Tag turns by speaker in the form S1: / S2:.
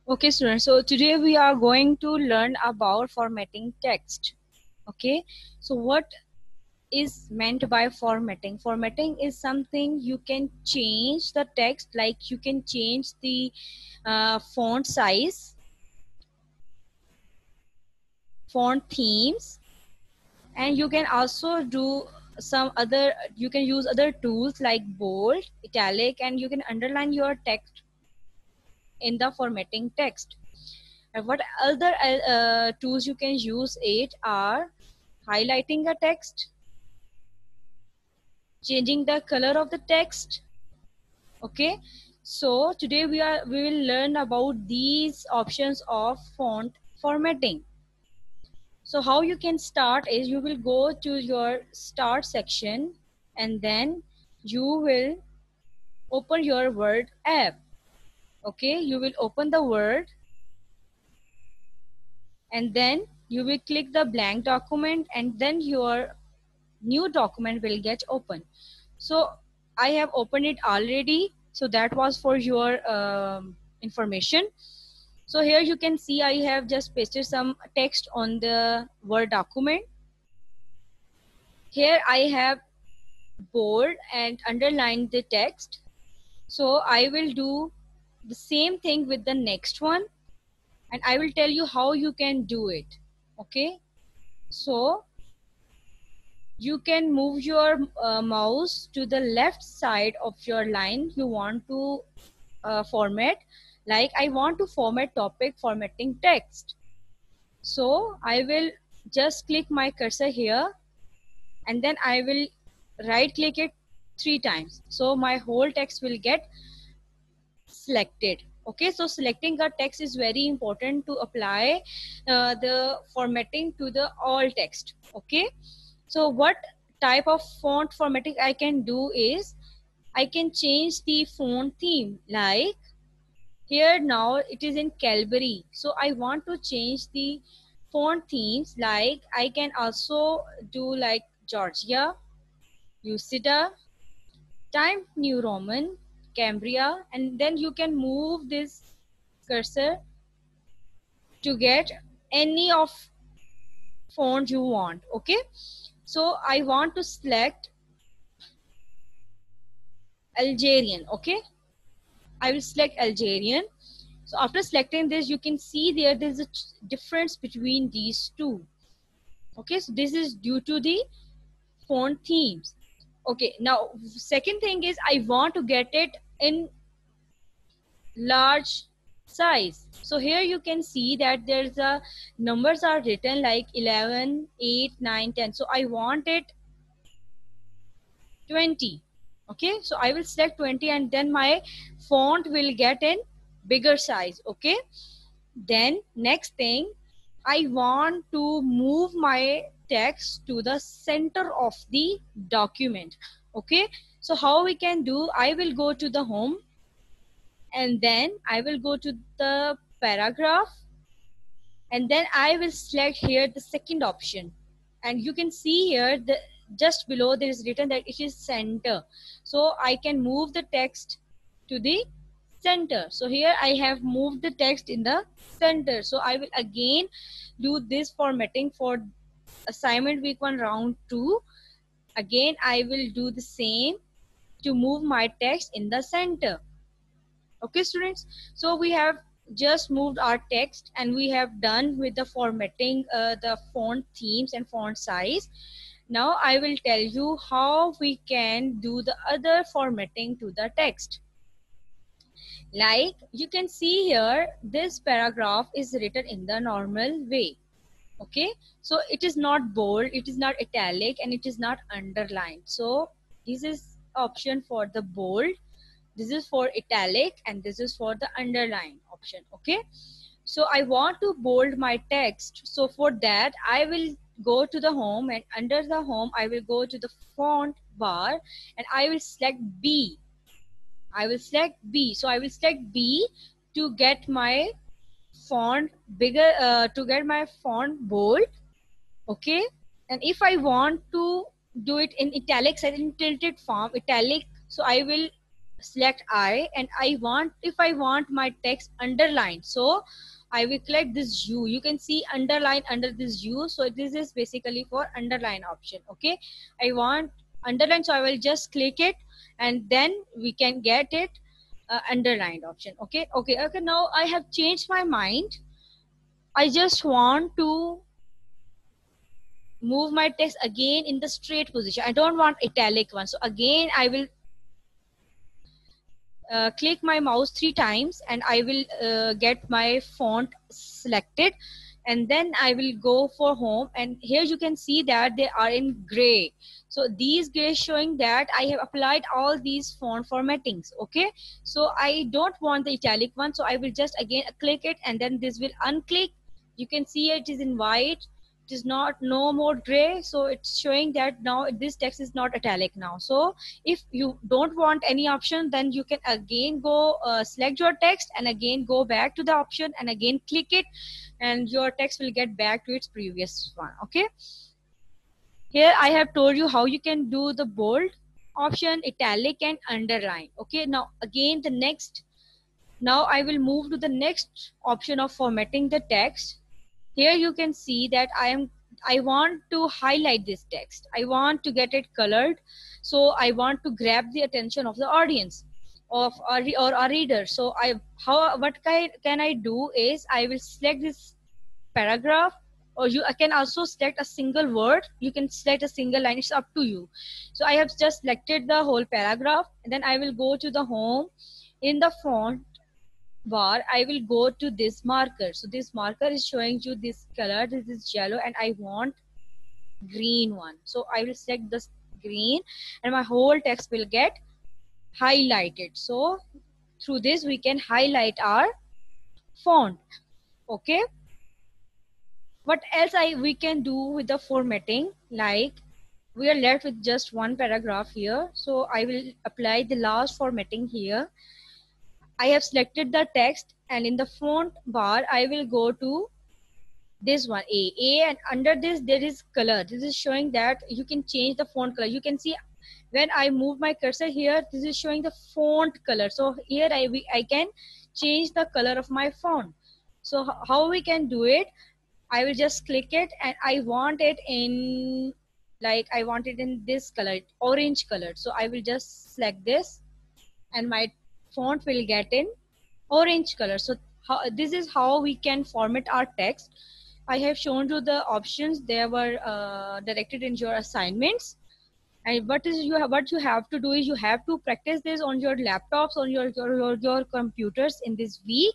S1: Okay, students. So today we are going to learn about formatting text. Okay. So what is meant by formatting? Formatting is something you can change the text, like you can change the font size, font themes, and you can also do some other. You can use other tools like bold, italic, and you can underline your text in the formatting text. And what other tools you can use it are highlighting a text, changing the color of the text. Okay, so today we will learn about these options of font formatting. So how you can start is you will go to your start section and then you will open your Word app. Okay, you will open the Word and then you will click the blank document and then your new document will get open. So I have opened it already, so that was for your information. So here you can see I have just pasted some text on the Word document. Here I have bold and underlined the text. So I will do the same thing with the next one and I will tell you how you can do it. Okay, so you can move your mouse to the left side of your line you want to format. Like I want to format topic formatting text, so I will just click my cursor here and then I will right click it 3 times, so my whole text will get selected. Okay, so selecting a text is very important to apply the formatting to the all text. Okay, so what type of font formatting I can do is I can change the font theme. Like here now it is in Calvary, so I want to change the font themes. Like I can also do like Georgia, Lucida, Time New Roman, Cambria, and then you can move this cursor to get any of font you want. Okay, so I want to select Algerian. Okay, I will select Algerian. So after selecting this, you can see there's a difference between these two. Okay, so this is due to the font themes. Okay, now second thing is I want to get it in large size. So here you can see that there's a numbers are written like 11, 8, 9, 10. So I want it 20. Okay, so I will select 20 and then my font will get in bigger size. Okay, then next thing, I want to move my text to the center of the document. Okay, so how we can do, I will go to the home and then I will go to the paragraph and then I will select here the second option, and you can see here the just below there is written that it is center, so I can move the text to the center. So here I have moved the text in the center, so I will again do this formatting for assignment week 1 round 2. Again I will do the same to move my text in the center. Okay students, so we have just moved our text and we have done with the formatting the font themes and font size. Now I will tell you how we can do the other formatting to the text. Like you can see here, this paragraph is written in the normal way. Okay, so it is not bold, it is not italic, and it is not underlined. So this is option for the bold, this is for italic, and this is for the underline option. Okay, so I want to bold my text, so for that I will go to the home and under the home I will go to the font bar and I will select B. I will select B, so I will select B to get my font bigger, to get my font bold. Okay, and if I want to do it in italics and in tilted form italic, so I will select I, and if I want my text underlined, so I will click this U. You can see underline under this U. So this is basically for underline option. Okay, I want underline, so I will just click it, and then we can get it underlined option. Okay, okay. Now I have changed my mind. I just want to move my text again in the straight position. I don't want italic one. So again, I will click my mouse 3 times, and I will get my font selected, and then I will go for home, and here you can see that they are in gray. So these gray showing that I have applied all these font formattings. Okay, so I don't want the italic one, so I will just again click it, and then this will unclick. You can see it is in white. It is not no more gray, so it's showing that now this text is not italic now. So if you don't want any option, then you can again go select your text, and again go back to the option, and again click it, and your text will get back to its previous one. Okay, here I have told you how you can do the bold option, italic, and underline. Okay, now again the next, now I will move to the next option of formatting the text. Here you can see that I want to highlight this text. I want to get it colored. So I want to grab the attention of the audience of or a reader. So what can I do is I will select this paragraph, or I can also select a single word. You can select a single line. It's up to you. So I have just selected the whole paragraph, and then I will go to the home. In the font bar, I will go to this marker. So this marker is showing you this color. This is yellow, and I want green one. So I will select this green, and my whole text will get highlighted. So through this we can highlight our font. Okay, what else we can do with the formatting? Like, we are left with just one paragraph here, so I will apply the last formatting here. I have selected the text, and in the font bar I will go to this one, A, and under this there is color. This is showing that you can change the font color. You can see when I move my cursor here, this is showing the font color. So here I can change the color of my font. So how we can do it? I will just click it, and I want it in, like, I want it in this color, orange color. So I will just select this, and my font will get in orange color. So this is how we can format our text. I have shown you the options. They were directed in your assignments. And what you have to do is you have to practice this on your laptops, on your computers in this week.